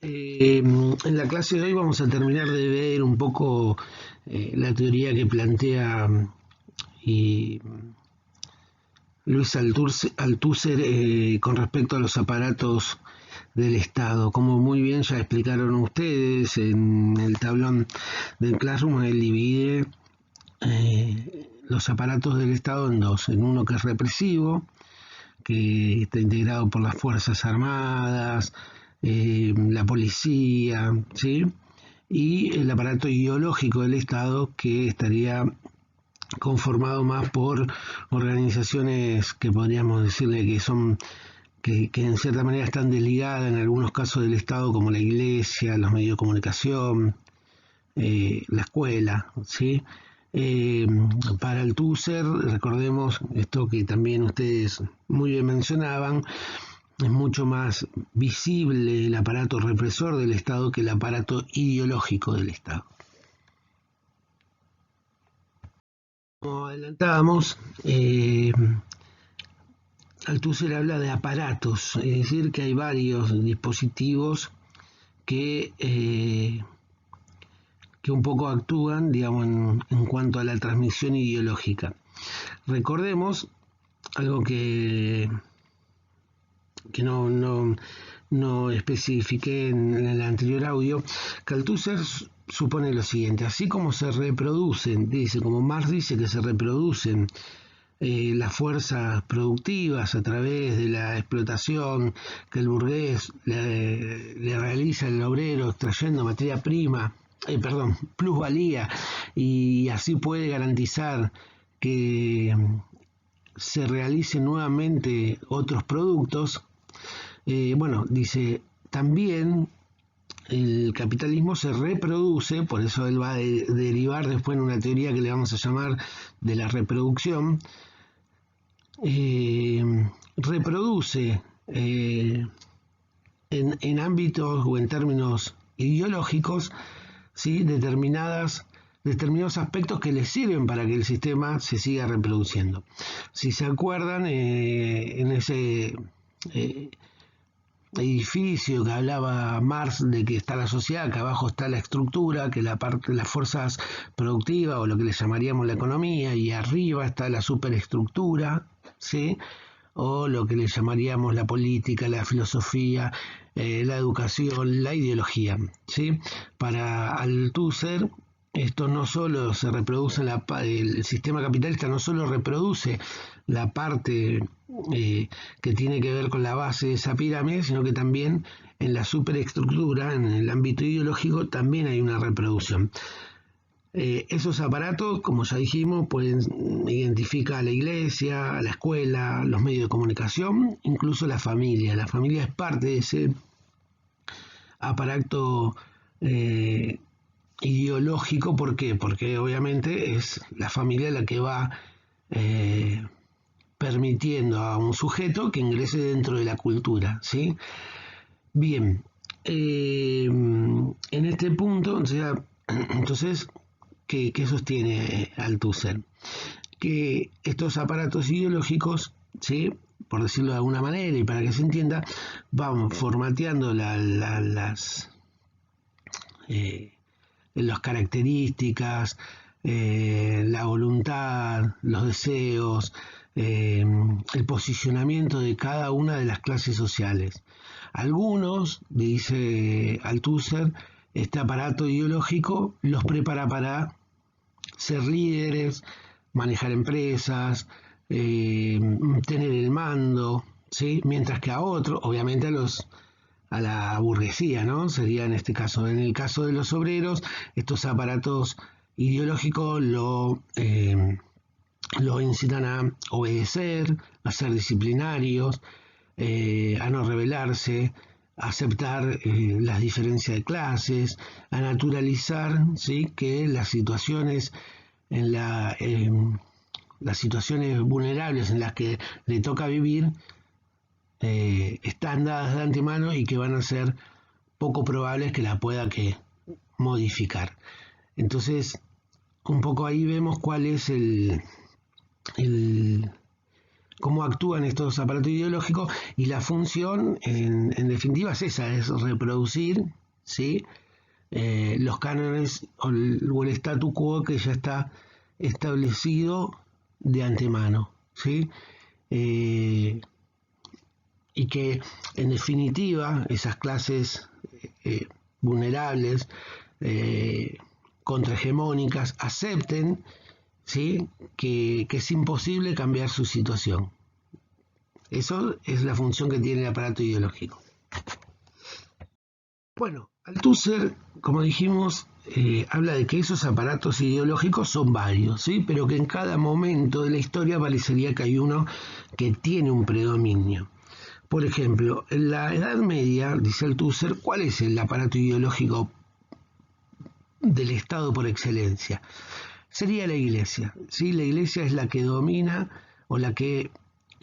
En la clase de hoy vamos a terminar de ver un poco la teoría que plantea y Luis Althusser con respecto a los aparatos del Estado. Como muy bien ya explicaron ustedes en el tablón del Classroom, él divide los aparatos del Estado en dos, en uno que es represivo, que está integrado por las Fuerzas Armadas, la policía, ¿sí? Y el aparato ideológico del Estado, que estaría conformado más por organizaciones que podríamos decirle que son que en cierta manera están desligadas en algunos casos del Estado, como la iglesia, los medios de comunicación, la escuela, ¿sí? Eh, para Althusser, recordemos esto que también ustedes muy bien mencionaban, es mucho más visible el aparato represor del Estado que el aparato ideológico del Estado. Como adelantábamos, Althusser habla de aparatos, es decir, que hay varios dispositivos que un poco actúan, digamos, en cuanto a la transmisión ideológica. Recordemos algo que no especifiqué en el anterior audio, que Althusser supone lo siguiente: así como se reproducen, dice, como Marx dice que se reproducen las fuerzas productivas a través de la explotación que el burgués le realiza al obrero extrayendo materia prima, plusvalía, y así puede garantizar que se realicen nuevamente otros productos. Bueno, dice, también el capitalismo se reproduce, por eso él va a derivar después en una teoría que le vamos a llamar de la reproducción. Reproduce en ámbitos o en términos ideológicos, ¿sí? Determinados aspectos que le sirven para que el sistema se siga reproduciendo. Si se acuerdan, en ese edificio que hablaba Marx de que está la sociedad, que abajo está la estructura, que la parte de las fuerzas productivas o lo que le llamaríamos la economía, y arriba está la superestructura, ¿sí? O lo que le llamaríamos la política, la filosofía, la educación, la ideología, ¿sí? Para Althusser, esto no solo se reproduce el sistema capitalista no solo reproduce la parte que tiene que ver con la base de esa pirámide, sino que también en la superestructura, en el ámbito ideológico, también hay una reproducción. Esos aparatos, como ya dijimos, pueden identificar a la iglesia, a la escuela, los medios de comunicación, incluso la familia. La familia es parte de ese aparato ideológico. ¿Por qué? Porque obviamente es la familia la que va permitiendo a un sujeto que ingrese dentro de la cultura, ¿sí? Bien, en este punto, o sea, entonces, ¿qué sostiene Althusser? Que estos aparatos ideológicos, ¿sí? Por decirlo de alguna manera y para que se entienda, van formateando las características, la voluntad, los deseos, el posicionamiento de cada una de las clases sociales. Algunos, dice Althusser, este aparato ideológico los prepara para ser líderes, manejar empresas, tener el mando, ¿sí? Mientras que a otros, obviamente a la burguesía, ¿no? Sería en este caso. En el caso de los obreros, estos aparatos ideológicos lo incitan a obedecer, a ser disciplinarios, a no rebelarse, a aceptar las diferencias de clases, a naturalizar, ¿sí? Que las situaciones las situaciones vulnerables en las que le toca vivir están dadas de antemano y que van a ser poco probables que la pueda que modificar. Entonces, un poco ahí vemos cuál es el cómo actúan estos aparatos ideológicos, y la función, en definitiva, es esa, es reproducir, ¿sí? Los cánones o el statu quo que ya está establecido de antemano, ¿sí? Y que en definitiva esas clases vulnerables, contrahegemónicas, acepten, ¿sí? que es imposible cambiar su situación. Eso es la función que tiene el aparato ideológico. Bueno, Althusser, como dijimos, habla de que esos aparatos ideológicos son varios, ¿sí? Pero que en cada momento de la historia parecería que hay uno que tiene un predominio. Por ejemplo, en la Edad Media, dice Althusser, ¿cuál es el aparato ideológico del Estado por excelencia? Sería la Iglesia, ¿sí? La Iglesia es la que domina o la que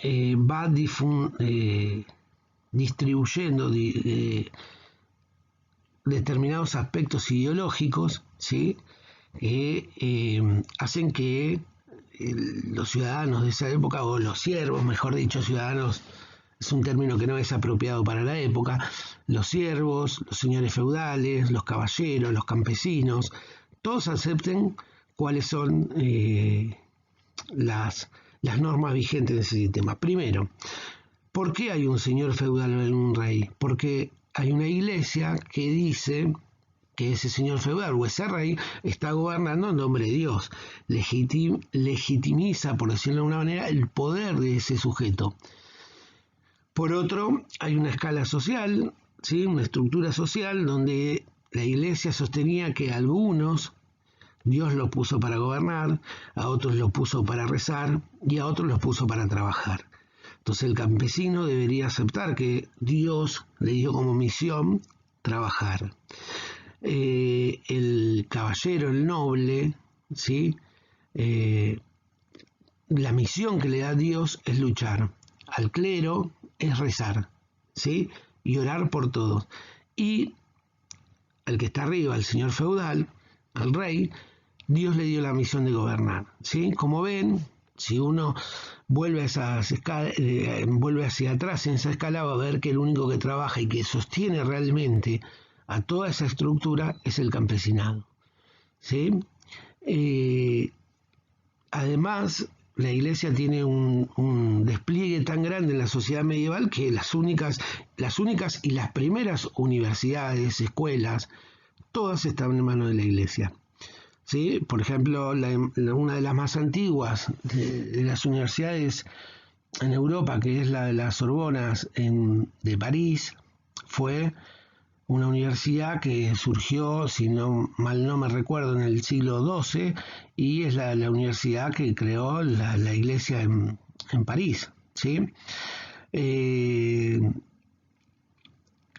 va distribuyendo determinados aspectos ideológicos, ¿sí? Que hacen que los ciudadanos de esa época, o los siervos, mejor dicho, ciudadanos, es un término que no es apropiado para la época, los siervos, los señores feudales, los caballeros, los campesinos, todos acepten cuáles son las normas vigentes de ese sistema. Primero, ¿por qué hay un señor feudal o un rey? Porque hay una iglesia que dice que ese señor feudal o ese rey está gobernando en nombre de Dios, legitimiza, por decirlo de alguna manera, el poder de ese sujeto. Por otro, hay una escala social, ¿sí? Una estructura social donde la iglesia sostenía que a algunos Dios los puso para gobernar, a otros los puso para rezar y a otros los puso para trabajar. Entonces el campesino debería aceptar que Dios le dio como misión trabajar. El caballero, el noble, ¿sí? La misión que le da Dios es luchar. Al clero es rezar, ¿sí? Y orar por todos. Y al que está arriba, al señor feudal, al rey, Dios le dio la misión de gobernar, ¿sí? Como ven, si uno vuelve hacia atrás en esa escala, va a ver que el único que trabaja y que sostiene realmente a toda esa estructura es el campesinado, ¿sí? Además, la iglesia tiene un despliegue tan grande en la sociedad medieval que las únicas y las primeras universidades, escuelas, todas estaban en manos de la iglesia. ¿Sí? Por ejemplo, una de las más antiguas de las universidades en Europa, que es la de las Sorbonas de París, fue una universidad que surgió, si mal no me recuerdo, en el siglo XII, y es la universidad que creó la iglesia en París, ¿sí?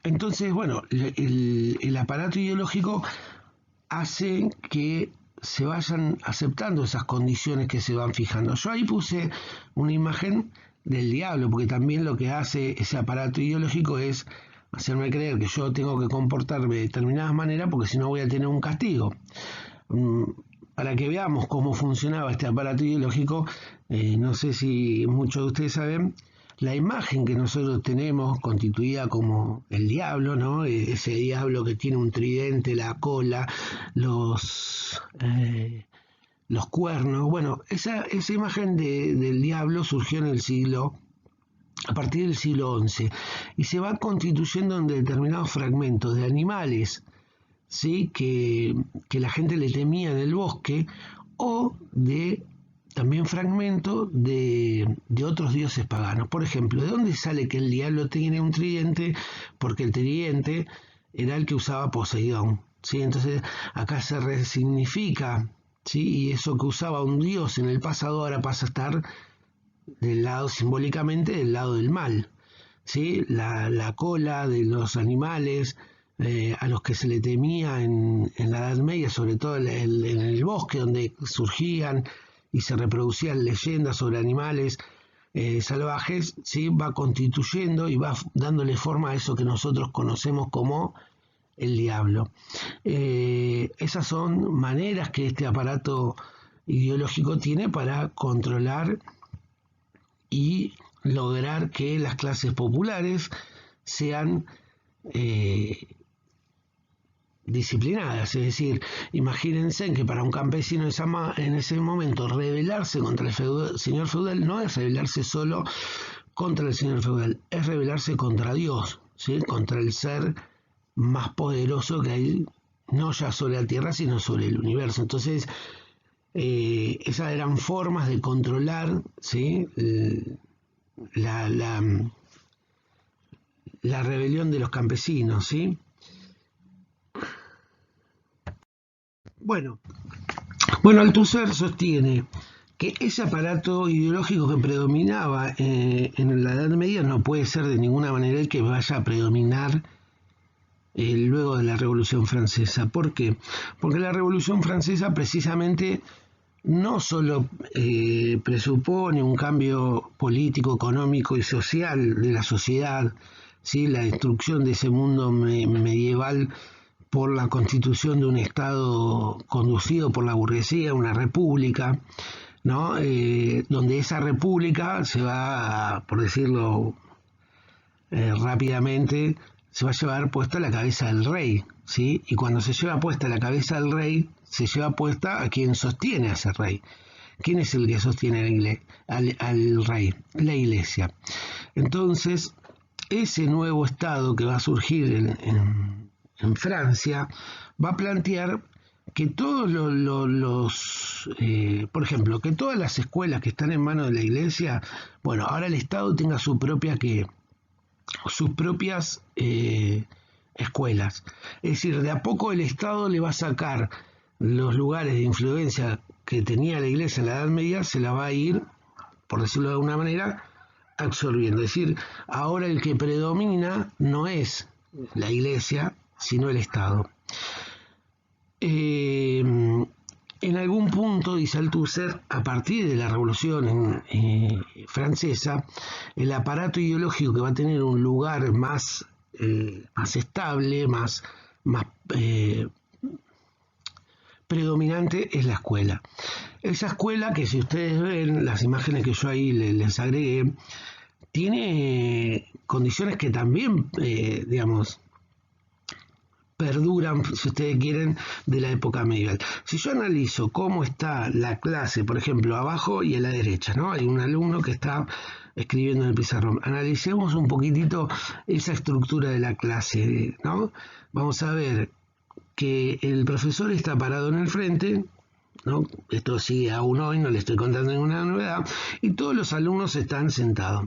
Entonces, bueno, el aparato ideológico hace que se vayan aceptando esas condiciones que se van fijando. Yo ahí puse una imagen del diablo, porque también lo que hace ese aparato ideológico es hacerme creer que yo tengo que comportarme de determinada manera porque si no voy a tener un castigo. Para que veamos cómo funcionaba este aparato ideológico, no sé si muchos de ustedes saben, la imagen que nosotros tenemos constituida como el diablo, ¿no? Ese diablo que tiene un tridente, la cola, los cuernos. Bueno, esa imagen del diablo surgió a partir del siglo XI, y se va constituyendo en determinados fragmentos de animales, ¿sí? que la gente le temía en el bosque, o de también fragmentos de otros dioses paganos. Por ejemplo, ¿de dónde sale que el diablo tiene un tridente? Porque el tridente era el que usaba Poseidón, ¿sí? Entonces acá se resignifica, ¿sí? Y eso que usaba un dios en el pasado ahora pasa a estar simbólicamente del lado del mal, ¿sí? La cola de los animales a los que se le temía en la Edad Media, sobre todo en el bosque, donde surgían y se reproducían leyendas sobre animales salvajes, ¿sí? Va constituyendo y va dándole forma a eso que nosotros conocemos como el diablo. Esas son maneras que este aparato ideológico tiene para controlar y lograr que las clases populares sean disciplinadas. Es decir, imagínense que para un campesino en ese momento rebelarse contra el señor feudal no es rebelarse solo contra el señor feudal, es rebelarse contra Dios, ¿sí? Contra el ser más poderoso que hay, no ya sobre la tierra, sino sobre el universo. Entonces, esas eran formas de controlar, ¿sí? la, la, la rebelión de los campesinos, ¿sí? Bueno, Althusser sostiene que ese aparato ideológico que predominaba en la Edad Media no puede ser de ninguna manera el que vaya a predominar luego de la Revolución Francesa. ¿Por qué? Porque la Revolución Francesa precisamente no solo presupone un cambio político, económico y social de la sociedad, ¿sí? La destrucción de ese mundo medieval por la constitución de un Estado conducido por la burguesía, una república, ¿no? Donde esa república se va, por decirlo rápidamente, se va a llevar puesta la cabeza del rey, ¿sí? Y cuando se lleva puesta la cabeza del rey, se lleva puesta a quien sostiene a ese rey. ¿Quién es el que sostiene al rey? La iglesia. Entonces, ese nuevo Estado que va a surgir en Francia va a plantear que todos por ejemplo, que todas las escuelas que están en manos de la iglesia, bueno, ahora el Estado tenga sus propias escuelas. Es decir, de a poco el Estado le va a sacar los lugares de influencia que tenía la iglesia en la Edad Media, se la va a ir, por decirlo de alguna manera, absorbiendo. Es decir, ahora el que predomina no es la iglesia, sino el Estado. En algún punto, dice Althusser, a partir de la Revolución Francesa, el aparato ideológico que va a tener un lugar más estable, más predominante es la escuela. Esa escuela que, si ustedes ven las imágenes que yo ahí les agregué, tiene condiciones que también, digamos, perduran, si ustedes quieren, de la época medieval. Si yo analizo cómo está la clase, por ejemplo, abajo y a la derecha, ¿no? Hay un alumno que está escribiendo en el pizarrón. Analicemos un poquitito esa estructura de la clase, ¿no? Vamos a ver que el profesor está parado en el frente, ¿no? Esto sigue aún hoy, no le estoy contando ninguna novedad, y todos los alumnos están sentados.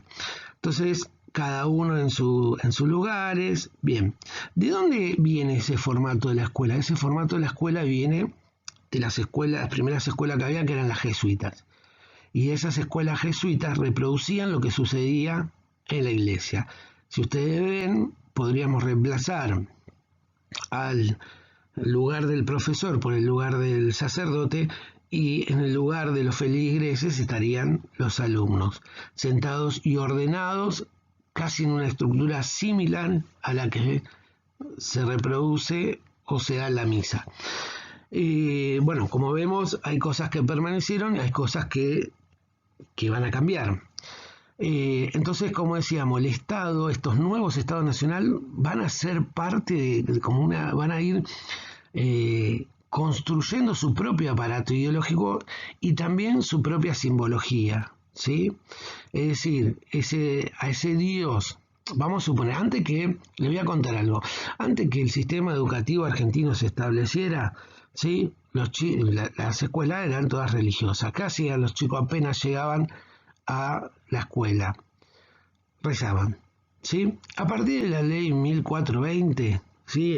Entonces, cada uno en sus lugares. Bien, ¿de dónde viene ese formato de la escuela? Ese formato de la escuela viene de las primeras escuelas que había, que eran las jesuitas. Y esas escuelas jesuitas reproducían lo que sucedía en la iglesia. Si ustedes ven, podríamos reemplazar al lugar del profesor por el lugar del sacerdote, y en el lugar de los feligreses estarían los alumnos, sentados y ordenados, casi en una estructura similar a la que se reproduce o se da en la misa. Bueno, como vemos, hay cosas que permanecieron y hay cosas que van a cambiar. Entonces, como decíamos, el Estado, estos nuevos Estados nacionales van a ser parte van a ir construyendo su propio aparato ideológico y también su propia simbología, ¿sí? Es decir, a ese Dios, vamos a suponer, le voy a contar algo, antes que el sistema educativo argentino se estableciera, ¿sí? Las escuelas eran todas religiosas, casi a los chicos apenas llegaban a la escuela, rezaban, ¿sí? A partir de la ley 1420, ¿sí?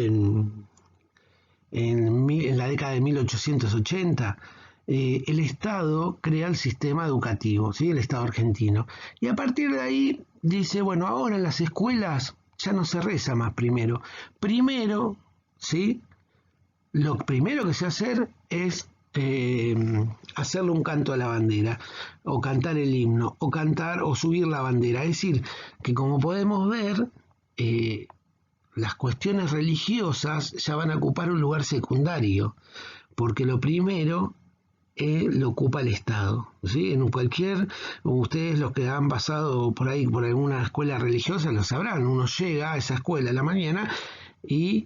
En la década de 1880, el Estado crea el sistema educativo, ¿sí? El Estado argentino. Y a partir de ahí dice, bueno, ahora en las escuelas ya no se reza más primero. Primero, ¿sí? Lo primero que se hacer es hacerle un canto a la bandera, o cantar el himno, o cantar o subir la bandera. Es decir, que como podemos ver, las cuestiones religiosas ya van a ocupar un lugar secundario, porque lo primero lo ocupa el Estado, ¿sí? En cualquier, ustedes los que han pasado por ahí por alguna escuela religiosa lo sabrán, uno llega a esa escuela a la mañana y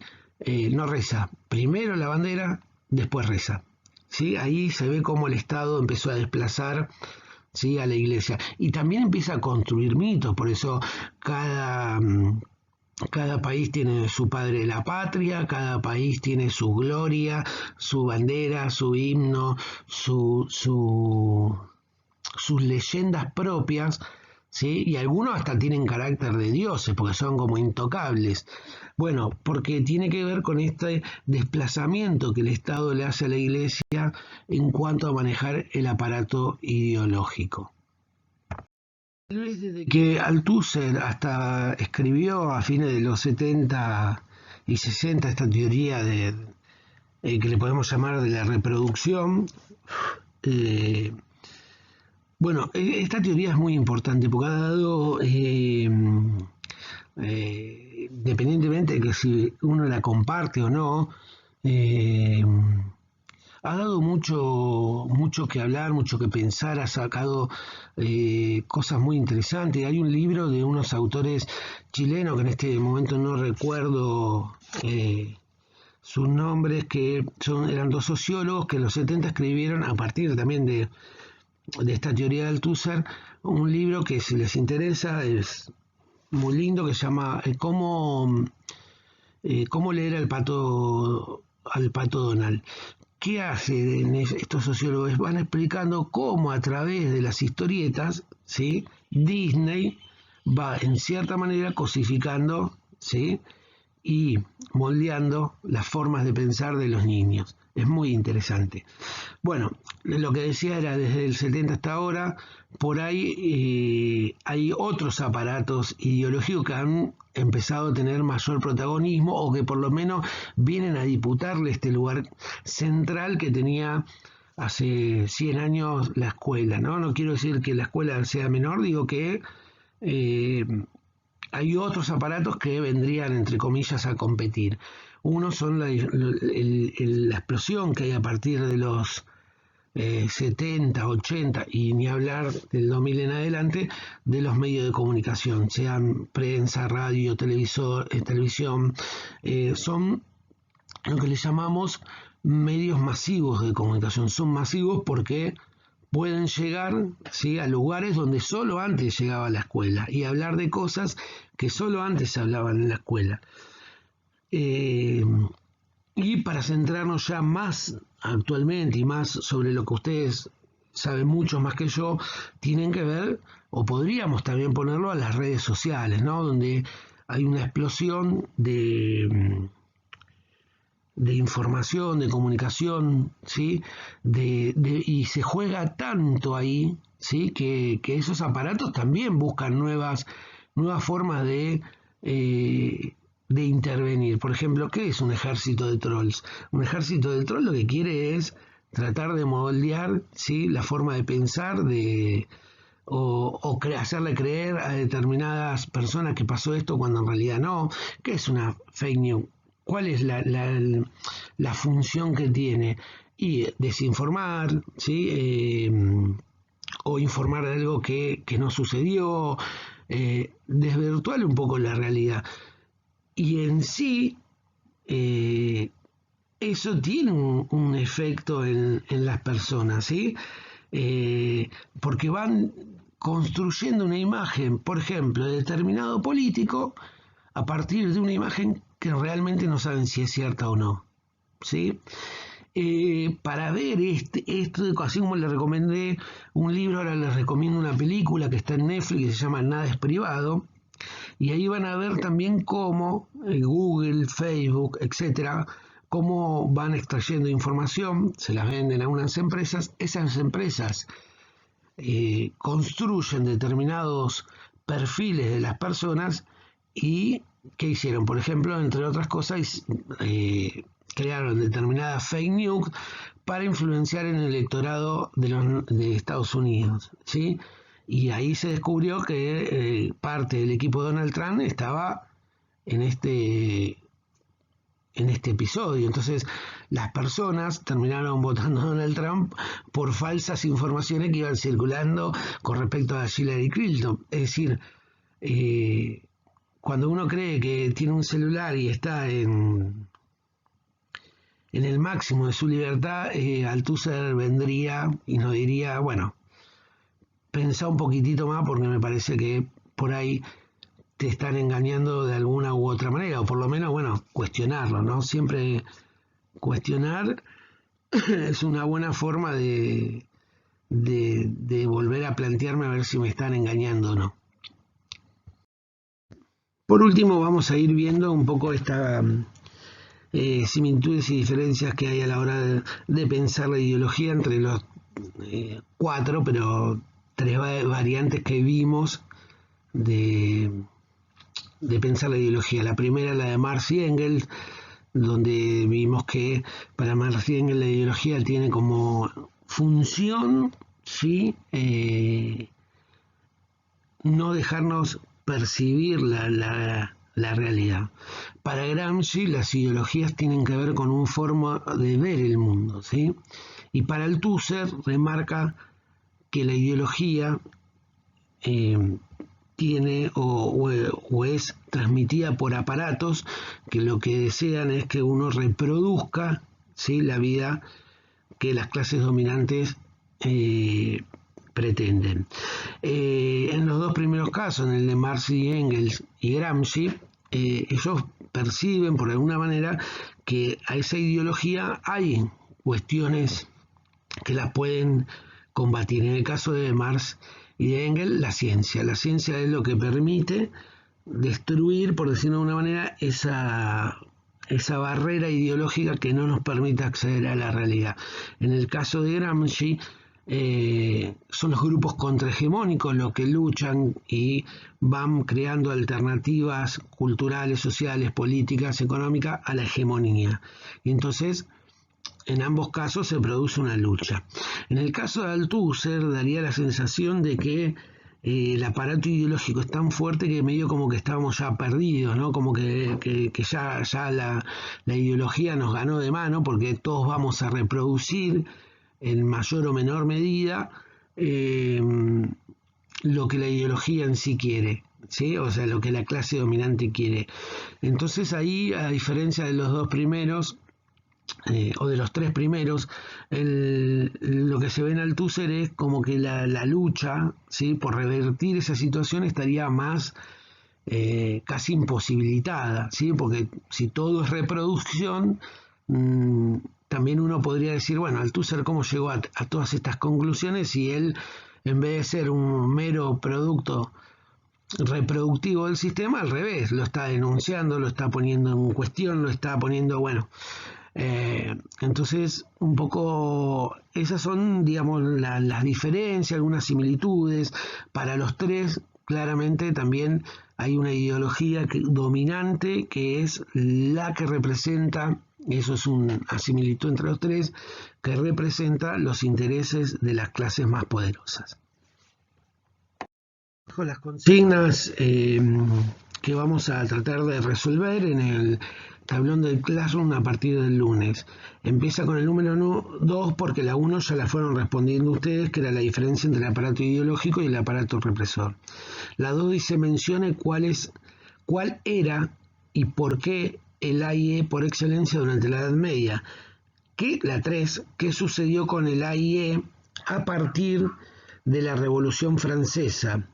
no reza, primero la bandera, después reza, ¿sí? Ahí se ve cómo el Estado empezó a desplazar, ¿sí?, a la iglesia, y también empieza a construir mitos, por eso cada país tiene su padre de la patria, cada país tiene su gloria, su bandera, su himno, sus leyendas propias, ¿sí? Y algunos hasta tienen carácter de dioses, porque son como intocables. Bueno, porque tiene que ver con este desplazamiento que el Estado le hace a la Iglesia en cuanto a manejar el aparato ideológico. Tal vez desde que Althusser hasta escribió a fines de los 70 y 60 esta teoría que le podemos llamar de la reproducción, eh, bueno, esta teoría es muy importante porque ha dado, independientemente de que si uno la comparte o no, eh, ha dado mucho que hablar, mucho que pensar, ha sacado cosas muy interesantes. Hay un libro de unos autores chilenos que en este momento no recuerdo sus nombres, que eran dos sociólogos que en los 70 escribieron, a partir también de esta teoría de Althusser, un libro que si les interesa es muy lindo, que se llama cómo leer al pato Donald. ¿Qué hacen estos sociólogos? Van explicando cómo a través de las historietas, ¿sí?, Disney va en cierta manera cosificando, ¿sí?, y moldeando las formas de pensar de los niños. Es muy interesante. Bueno, lo que decía era desde el 70 hasta ahora, por ahí hay otros aparatos ideológicos que han empezado a tener mayor protagonismo o que por lo menos vienen a disputarle este lugar central que tenía hace 100 años la escuela, ¿no? No quiero decir que la escuela sea menor, digo que eh, hay otros aparatos que vendrían, entre comillas, a competir. Uno son la explosión que hay a partir de los 70, 80 y ni hablar del 2000 en adelante de los medios de comunicación, sean prensa, radio, televisión, son lo que le llamamos medios masivos de comunicación. Son masivos porque pueden llegar, ¿sí?, a lugares donde solo antes llegaba la escuela y hablar de cosas que solo antes se hablaban en la escuela. Y para centrarnos ya más actualmente y más sobre lo que ustedes saben mucho más que yo, tienen que ver, o podríamos también ponerlo a las redes sociales, ¿no?, donde hay una explosión de información, de comunicación, ¿sí?, y se juega tanto ahí, ¿sí?, que esos aparatos también buscan nuevas formas de intervenir. Por ejemplo, ¿qué es un ejército de trolls? Un ejército de trolls lo que quiere es tratar de moldear, ¿sí?, la forma de pensar, hacerle creer a determinadas personas que pasó esto cuando en realidad no. ¿Qué es una fake news? ¿Cuál es la función que tiene? Y desinformar, ¿sí?, o informar de algo que no sucedió, desvirtuar un poco la realidad. Y en sí, eso tiene un efecto en las personas, ¿sí? Porque van construyendo una imagen, por ejemplo, de determinado político, a partir de una imagen que realmente no saben si es cierta o no, ¿sí? Para ver esto, así como les recomendé un libro, ahora les recomiendo una película que está en Netflix que se llama Nada es privado, y ahí van a ver también cómo Google, Facebook, etcétera, cómo van extrayendo información, se las venden a unas empresas, esas empresas construyen determinados perfiles de las personas y ¿qué hicieron? Por ejemplo, entre otras cosas, crearon determinadas fake news para influenciar en el electorado de Estados Unidos, ¿sí? Y ahí se descubrió que parte del equipo de Donald Trump estaba en en este episodio. Entonces, las personas terminaron votando a Donald Trump por falsas informaciones que iban circulando con respecto a Hillary Clinton. Es decir, cuando uno cree que tiene un celular y está en el máximo de su libertad, Althusser vendría y nos diría, bueno, pensá un poquitito más porque me parece que por ahí te están engañando de alguna u otra manera, o por lo menos, bueno, cuestionarlo, ¿no? Siempre cuestionar es una buena forma de volver a plantearme a ver si me están engañando o no. Por último, vamos a ir viendo un poco estas similitudes y diferencias que hay a la hora de pensar la ideología entre los cuatro, pero tres variantes que vimos de pensar la ideología. La primera, la de Marx y Engels, donde vimos que para Marx y Engels la ideología tiene como función, ¿sí? No dejarnos percibir la realidad. Para Gramsci las ideologías tienen que ver con una forma de ver el mundo, ¿sí? Y para Althusser remarca que la ideología tiene o es transmitida por aparatos que lo que desean es que uno reproduzca, ¿sí?, la vida que las clases dominantes pretenden. En los dos primeros casos, en el de Marx y Engels y Gramsci, ellos perciben por alguna manera que a esa ideología hay cuestiones que la pueden combatir. En el caso de Marx y de Engels, la ciencia. La ciencia es lo que permite destruir, por decirlo de una manera, esa barrera ideológica que no nos permite acceder a la realidad. En el caso de Gramsci, son los grupos contrahegemónicos los que luchan y van creando alternativas culturales, sociales, políticas, económicas a la hegemonía. Y entonces, en ambos casos se produce una lucha. En el caso de Althusser daría la sensación de que el aparato ideológico es tan fuerte que medio como que estábamos ya perdidos, ¿no? Como que ya la ideología nos ganó de mano porque todos vamos a reproducir en mayor o menor medida lo que la ideología en sí quiere, ¿sí? O sea, lo que la clase dominante quiere. Entonces ahí, a diferencia de los dos primeros, o de los tres primeros, lo que se ve en Althusser es como que la lucha, ¿sí?, por revertir esa situación estaría más casi imposibilitada, ¿sí? Porque si todo es reproducción, también uno podría decir, bueno, Althusser cómo llegó a todas estas conclusiones si él, en vez de ser un mero producto reproductivo del sistema, al revés, lo está denunciando, lo está poniendo en cuestión, lo está poniendo, bueno. Entonces, un poco esas son, digamos, las diferencias, algunas similitudes. Para los tres, claramente también hay una ideología dominante que es la que representa, eso es una similitud entre los tres, que representa los intereses de las clases más poderosas. Con las consignas que vamos a tratar de resolver en el tablón del Classroom a partir del lunes. Empieza con el número 2 porque la 1 ya la fueron respondiendo ustedes, que era la diferencia entre el aparato ideológico y el aparato represor. La 2 dice mencione cuál era y por qué el AIE por excelencia durante la Edad Media. La 3, ¿qué sucedió con el AIE a partir de la Revolución Francesa?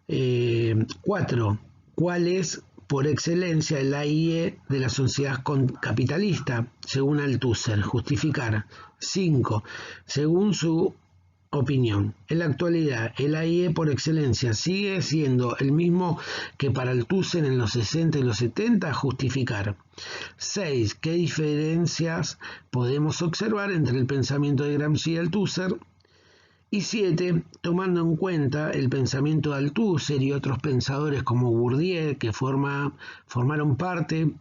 4. ¿Cuál es por excelencia el AIE de la sociedad capitalista, según Althusser? Justificar. 5. Según su opinión, en la actualidad, el AIE por excelencia sigue siendo el mismo que para Althusser en los 60 y los 70. Justificar. 6. ¿Qué diferencias podemos observar entre el pensamiento de Gramsci y Althusser? Y 7, tomando en cuenta el pensamiento de Althusser y otros pensadores como Bourdieu, que formaron parte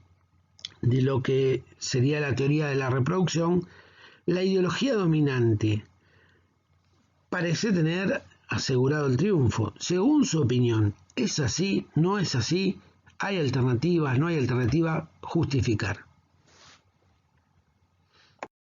de lo que sería la teoría de la reproducción, la ideología dominante parece tener asegurado el triunfo. Según su opinión, ¿es así? ¿No es así? ¿Hay alternativas? ¿No hay alternativa? Justificar.